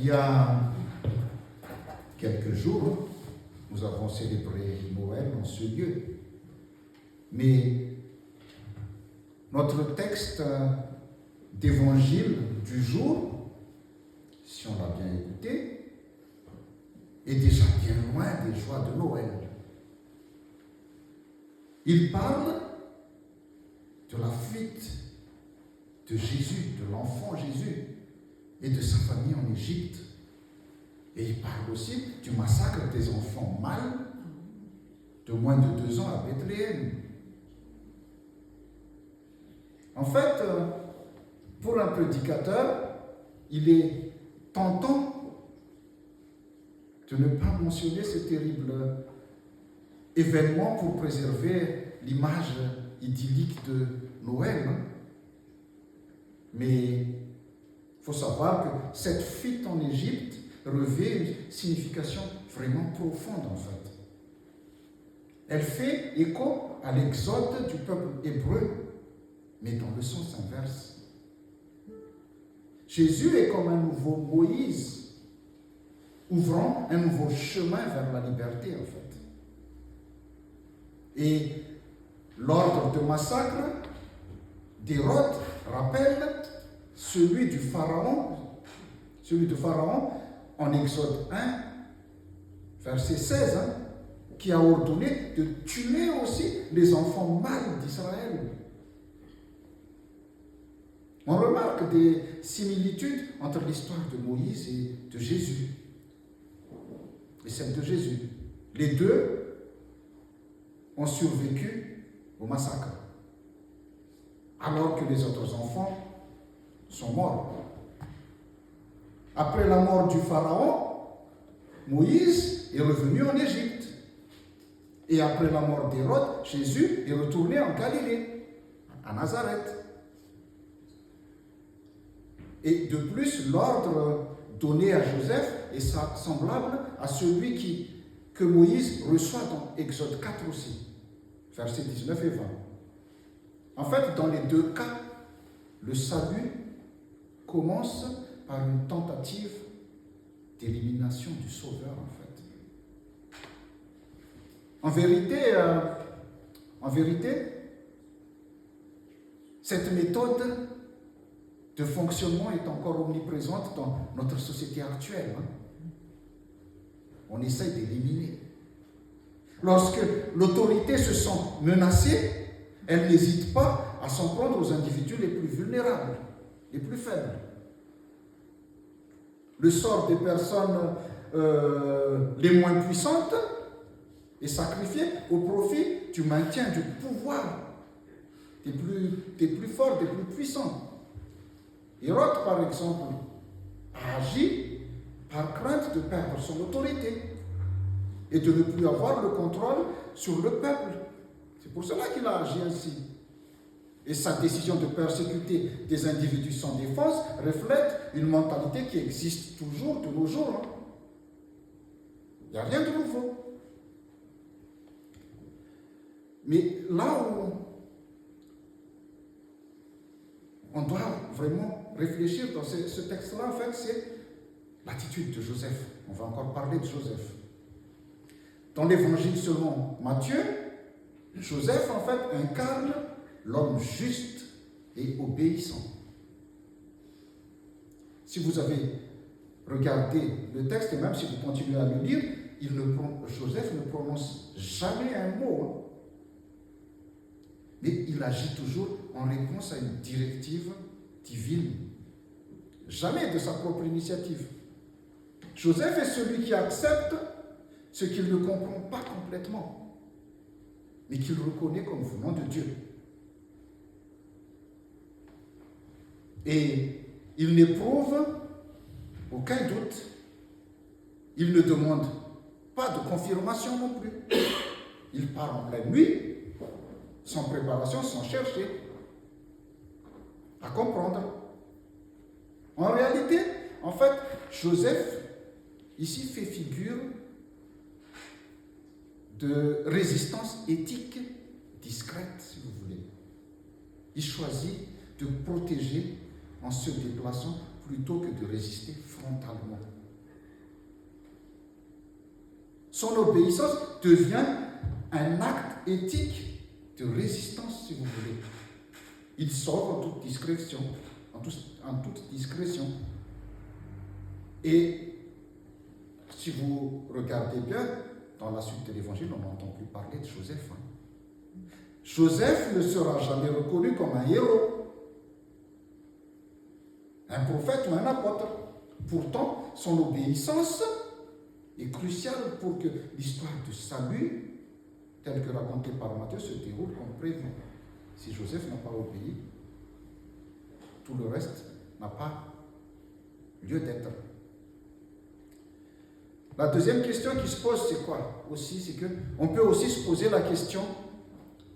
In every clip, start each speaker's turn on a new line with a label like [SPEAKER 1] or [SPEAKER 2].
[SPEAKER 1] Il y a quelques jours, nous avons célébré Noël en ce lieu. Mais notre texte d'évangile du jour, si on l'a bien écouté, est déjà bien loin des joies de Noël. Il parle de la fuite de Jésus, de l'enfant Jésus et de sa famille en Égypte. Et il parle aussi du massacre des enfants mâles de moins de 2 ans à Bethléem. En fait, pour un prédicateur, il est tentant de ne pas mentionner ce terrible événement pour préserver l'image idyllique de Noël. Mais il faut savoir que cette fuite en Égypte revêt une signification vraiment profonde en fait. Elle fait écho à l'exode du peuple hébreu, mais dans le sens inverse. Jésus est comme un nouveau Moïse, ouvrant un nouveau chemin vers la liberté en fait. Et l'ordre de massacre d'Hérode rappelle celui de Pharaon en Exode 1, verset 16, qui a ordonné de tuer aussi les enfants mâles d'Israël. On remarque des similitudes entre l'histoire de Moïse et de Jésus, et celle de Jésus. Les deux ont survécu au massacre, alors que les autres enfants sont morts. Après la mort du Pharaon, Moïse est revenu en Égypte. Et après la mort d'Hérode, Jésus est retourné en Galilée, à Nazareth. Et de plus, l'ordre donné à Joseph est semblable à celui que Moïse reçoit dans Exode 4 aussi, versets 19 et 20. En fait, dans les deux cas, le salut commence par une tentative d'élimination du Sauveur, en fait. En vérité, cette méthode de fonctionnement est encore omniprésente dans notre société actuelle. On essaye d'éliminer. Lorsque l'autorité se sent menacée, elle n'hésite pas à s'en prendre aux individus les plus vulnérables, les plus faibles. Le sort des personnes les moins puissantes est sacrifié au profit du maintien du pouvoir des plus forts, des plus puissants. Hérode, par exemple, a agi par crainte de perdre son autorité et de ne plus avoir le contrôle sur le peuple. C'est pour cela qu'il a agi ainsi. Et sa décision de persécuter des individus sans défense reflète une mentalité qui existe toujours de nos jours. Il n'y a rien de nouveau. Mais là où on doit vraiment réfléchir dans ce texte-là, en fait, c'est l'attitude de Joseph. On va encore parler de Joseph. Dans l'évangile selon Matthieu, Joseph, en fait, incarne l'homme juste et obéissant. Si vous avez regardé le texte, et même si vous continuez à le lire, Joseph ne prononce jamais un mot. Mais il agit toujours en réponse à une directive divine. Jamais de sa propre initiative. Joseph est celui qui accepte ce qu'il ne comprend pas complètement, mais qu'il reconnaît comme venant de Dieu. Et il n'éprouve aucun doute. Il ne demande pas de confirmation non plus. Il part en pleine nuit, sans préparation, sans chercher à comprendre. En réalité, en fait, Joseph, ici, fait figure de résistance éthique discrète, si vous voulez. Il choisit de protéger en se déplaçant plutôt que de résister frontalement. Son obéissance devient un acte éthique de résistance, si vous voulez. Il sort en toute discrétion, en toute discrétion. Et si vous regardez bien, dans la suite de l'évangile, on n'entend plus parler de Joseph. Joseph ne sera jamais reconnu comme un héros, un prophète ou un apôtre. Pourtant, son obéissance est cruciale pour que l'histoire de salut, telle que racontée par Matthieu, se déroule comme prévu. Si Joseph n'a pas obéi, tout le reste n'a pas lieu d'être. La deuxième question qui se pose, c'est quoi aussi? C'est qu'on peut aussi se poser la question,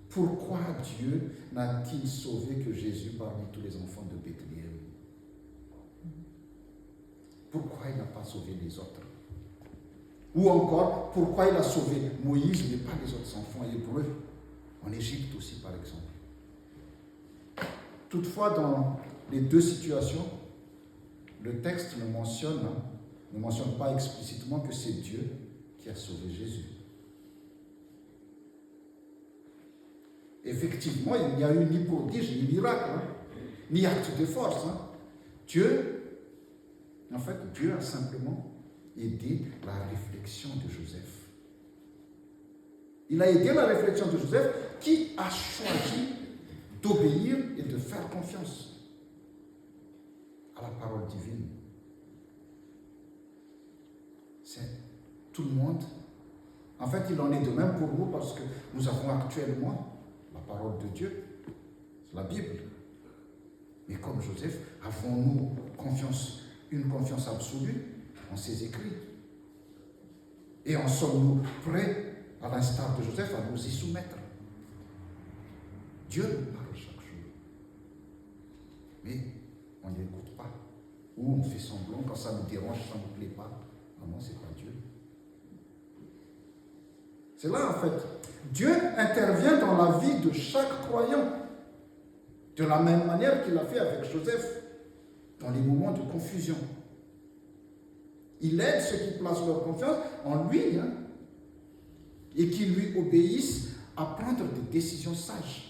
[SPEAKER 1] pourquoi Dieu n'a-t-il sauvé que Jésus parmi tous les enfants de Bethléem? Pourquoi il n'a pas sauvé les autres? Ou encore, pourquoi il a sauvé Moïse, mais pas les autres enfants hébreux, en Égypte aussi, par exemple? Toutefois, dans les deux situations, le texte ne mentionne pas explicitement que c'est Dieu qui a sauvé Jésus. Effectivement, il n'y a eu ni prodige, ni miracle, ni acte de force. Dieu a simplement aidé la réflexion de Joseph. Il a aidé la réflexion de Joseph qui a choisi d'obéir et de faire confiance à la parole divine. C'est tout le monde. En fait, il en est de même pour nous parce que nous avons actuellement la parole de Dieu, c'est la Bible. Mais comme Joseph, avons-nous une confiance absolue en ses écrits? Et en sommes-nous prêts, à l'instar de Joseph, à nous y soumettre? Dieu nous parle chaque jour. Mais on ne l'écoute pas. Ou on fait semblant, quand ça nous dérange, ça ne nous plaît pas. Ah non, ce n'est pas Dieu. C'est là, en fait. Dieu intervient dans la vie de chaque croyant, de la même manière qu'il a fait avec Joseph, dans les moments de confusion. Il aide ceux qui placent leur confiance en lui, et qui lui obéissent à prendre des décisions sages.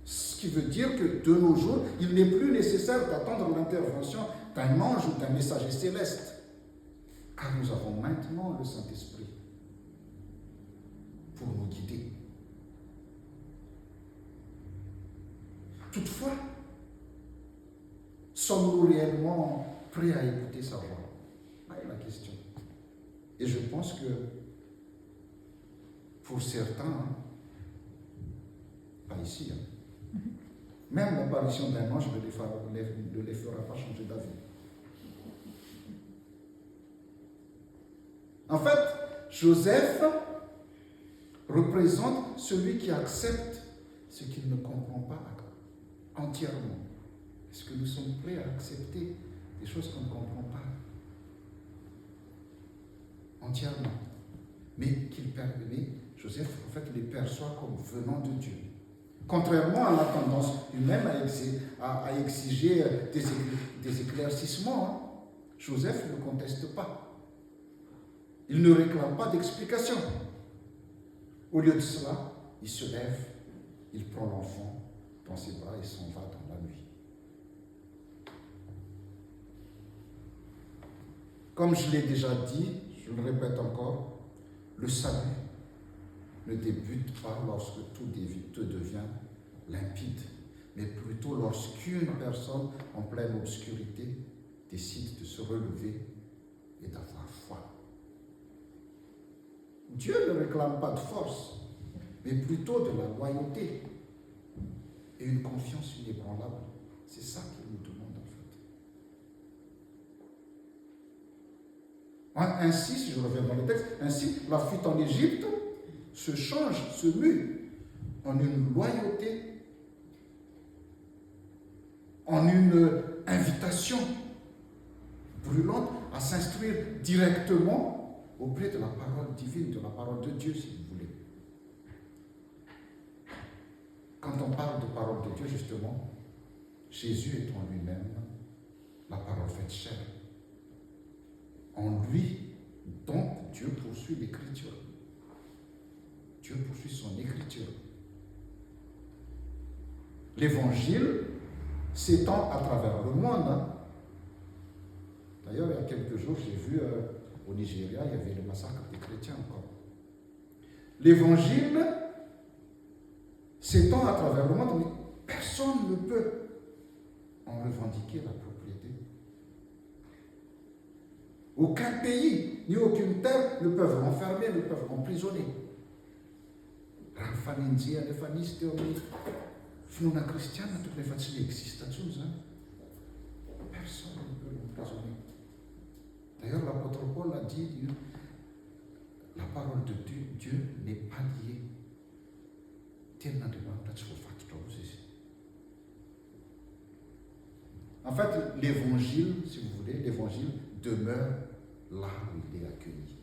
[SPEAKER 1] Ce qui veut dire que de nos jours, il n'est plus nécessaire d'attendre l'intervention d'un ange ou d'un messager céleste, car nous avons maintenant le Saint-Esprit pour nous guider. Toutefois, sommes-nous réellement prêts à écouter sa voix? C'est la question. Et je pense que pour certains, pas ici, même l'apparition d'un ange ne les fera pas changer d'avis. En fait, Joseph représente celui qui accepte ce qu'il ne comprend pas entièrement. Est-ce que nous sommes prêts à accepter des choses qu'on ne comprend pas entièrement? Mais Joseph, en fait, les perçoit comme venant de Dieu. Contrairement à la tendance humaine à exiger des éclaircissements, Joseph ne conteste pas. Il ne réclame pas d'explication. Au lieu de cela, il se lève, il prend l'enfant dans ses bras et s'en va dans la nuit. Comme je l'ai déjà dit, je le répète encore, le salut ne débute pas lorsque tout devient limpide, mais plutôt lorsqu'une personne en pleine obscurité décide de se relever et d'avoir foi. Dieu ne réclame pas de force, mais plutôt de la loyauté et une confiance inébranlable. C'est ça qu'il nous demande en fait. Ainsi, si je reviens dans le texte, ainsi la fuite en Égypte se change, se mue en une loyauté, en une invitation brûlante à s'instruire directement auprès de la parole divine, de la parole de Dieu, si vous voulez. Quand on parle de parole de Dieu, justement, Jésus est en lui-même la parole faite chair. En lui, donc, Dieu poursuit l'écriture. Dieu poursuit son écriture. L'évangile s'étend à travers le monde. Hein. D'ailleurs, il y a quelques jours, j'ai vu au Nigeria, il y avait le massacre des chrétiens encore. L'évangile s'étend à travers le monde, mais personne ne peut en revendiquer la propriété. Aucun pays, ni aucune terre ne peuvent l'enfermer, ne peuvent l'emprisonner. Famille les familles, Fnona Christiane, toutes les familles existent tous. Personne ne peut l'emprisonner. D'ailleurs, l'apôtre Paul a dit, la parole de Dieu n'est pas liée. En fait, l'évangile, si vous voulez, l'évangile demeure là où il est accueilli.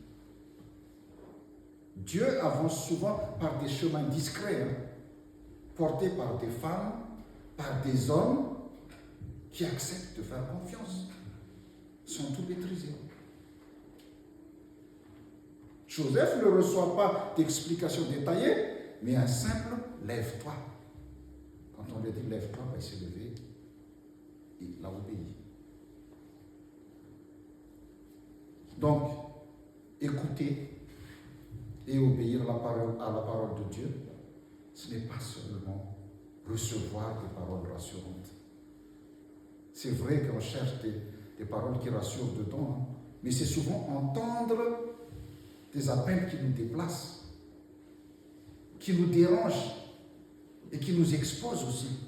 [SPEAKER 1] Dieu avance souvent par des chemins discrets, portés par des femmes, par des hommes qui acceptent de faire confiance, sans tout maîtriser. Joseph ne reçoit pas d'explication détaillée, mais un simple « lève-toi ». Quand on lui dit « lève-toi », il s'est levé, il a obéi. Donc, écouter et obéir à la parole de Dieu, ce n'est pas seulement recevoir des paroles rassurantes. C'est vrai qu'on cherche des paroles qui rassurent dedans, mais c'est souvent entendre des appels qui nous déplacent, qui nous dérangent et qui nous exposent aussi.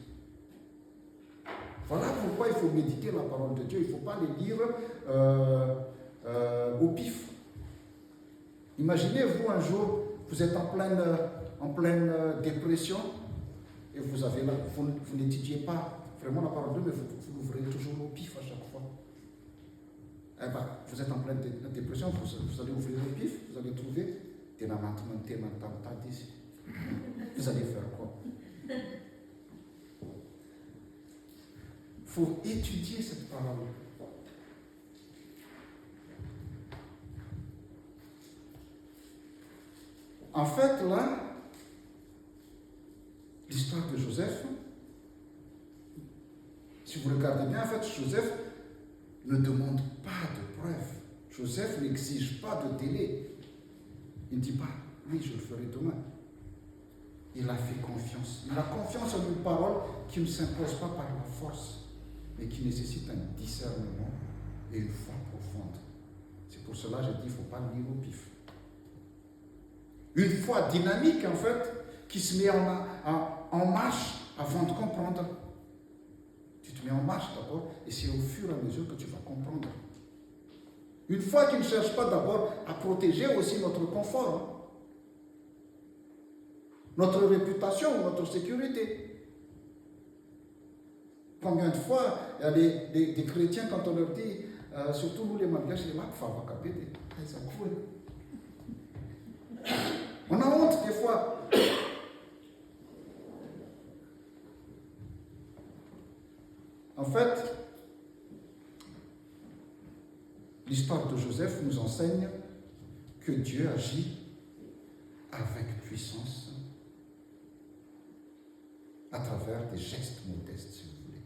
[SPEAKER 1] Voilà pourquoi il faut méditer la parole de Dieu. Il ne faut pas les lire au pif. Imaginez-vous un jour, vous êtes en pleine dépression et vous n'étudiez pas vraiment la parole de Dieu, mais vous l'ouvrez toujours au pif à chaque fois. Eh bien, vous êtes en pleine dépression, vous allez ouvrir au pif, vous allez trouver vous allez faire quoi? Il faut étudier cette parole. En fait, là, l'histoire de Joseph, si vous regardez bien, en fait, Joseph ne demande pas de preuves. Joseph n'exige pas de délai. Il ne dit pas, oui, je le ferai demain. Il a fait confiance. Il a confiance en une parole qui ne s'impose pas par la force, mais qui nécessite un discernement et une foi profonde. C'est pour cela que je dis qu'il ne faut pas lire au pif. Une foi dynamique, en fait, qui se met en marche avant de comprendre. Tu te mets en marche d'abord, et c'est au fur et à mesure que tu vas comprendre. Une foi qui ne cherche pas d'abord à protéger aussi notre confort, notre réputation, notre sécurité. Combien de fois il y a des chrétiens, quand on leur dit, surtout nous les malgaches, on a honte des fois. En fait, l'histoire de Joseph nous enseigne que Dieu agit avec puissance à travers des gestes modestes, si vous voulez,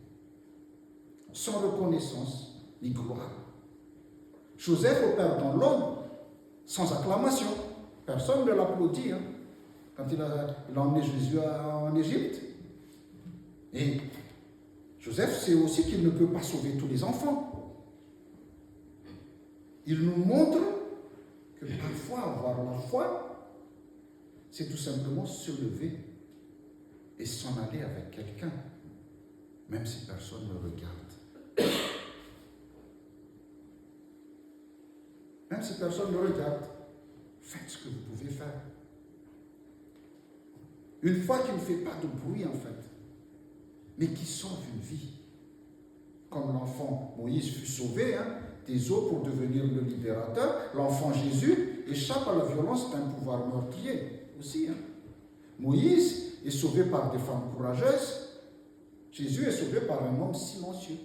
[SPEAKER 1] sans reconnaissance ni gloire. Joseph opère dans l'ombre, sans acclamation. Personne ne l'applaudit quand il a emmené Jésus en Égypte. Et Joseph sait aussi qu'il ne peut pas sauver tous les enfants. Il nous montre que parfois avoir la foi, c'est tout simplement se lever et s'en aller avec quelqu'un, même si personne ne regarde. Même si personne ne regarde, faites ce que vous pouvez faire. Une foi qui ne fait pas de bruit, en fait, mais qui sauve une vie. Comme l'enfant Moïse fut sauvé des eaux pour devenir le libérateur, l'enfant Jésus échappe à la violence d'un pouvoir meurtrier aussi. Moïse est sauvé par des femmes courageuses. Jésus est sauvé par un homme silencieux.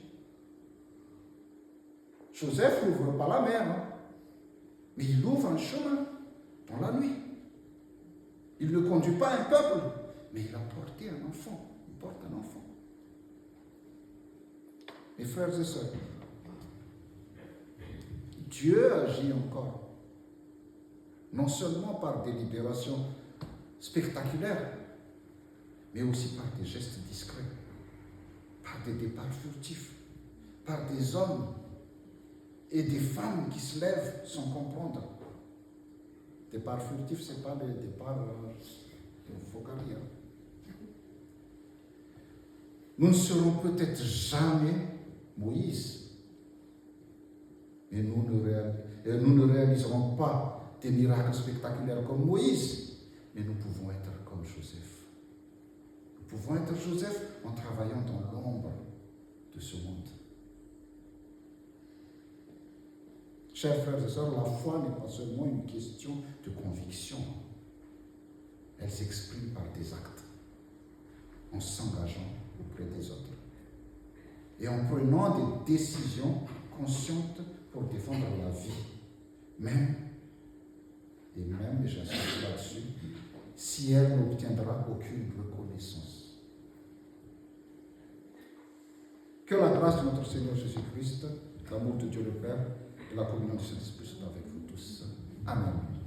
[SPEAKER 1] Joseph n'ouvre pas la mer, hein, mais il ouvre un chemin dans la nuit. Il ne conduit pas un peuple, mais il a porté un enfant. Il porte un enfant. Mes frères et sœurs, Dieu agit encore, non seulement par des libérations spectaculaires, mais aussi par des gestes discrets, par des départs furtifs, par des hommes et des femmes qui se lèvent sans comprendre. Départ furtif, ce n'est pas le départ focalier. Nous ne serons peut-être jamais Moïse, mais nous ne réaliserons pas des miracles spectaculaires comme Moïse, mais nous pouvons être comme Joseph. Nous pouvons être Joseph en travaillant dans l'ombre de ce monde. Chers frères et sœurs, la foi n'est pas seulement une question de conviction. Elle s'exprime par des actes, en s'engageant auprès des autres et en prenant des décisions conscientes pour défendre la vie, même, et j'insiste là-dessus, si elle n'obtiendra aucune reconnaissance. Que la grâce de notre Seigneur Jésus-Christ, l'amour de Dieu le Père et la communion du Saint-Esprit soient avec vous tous. Amen.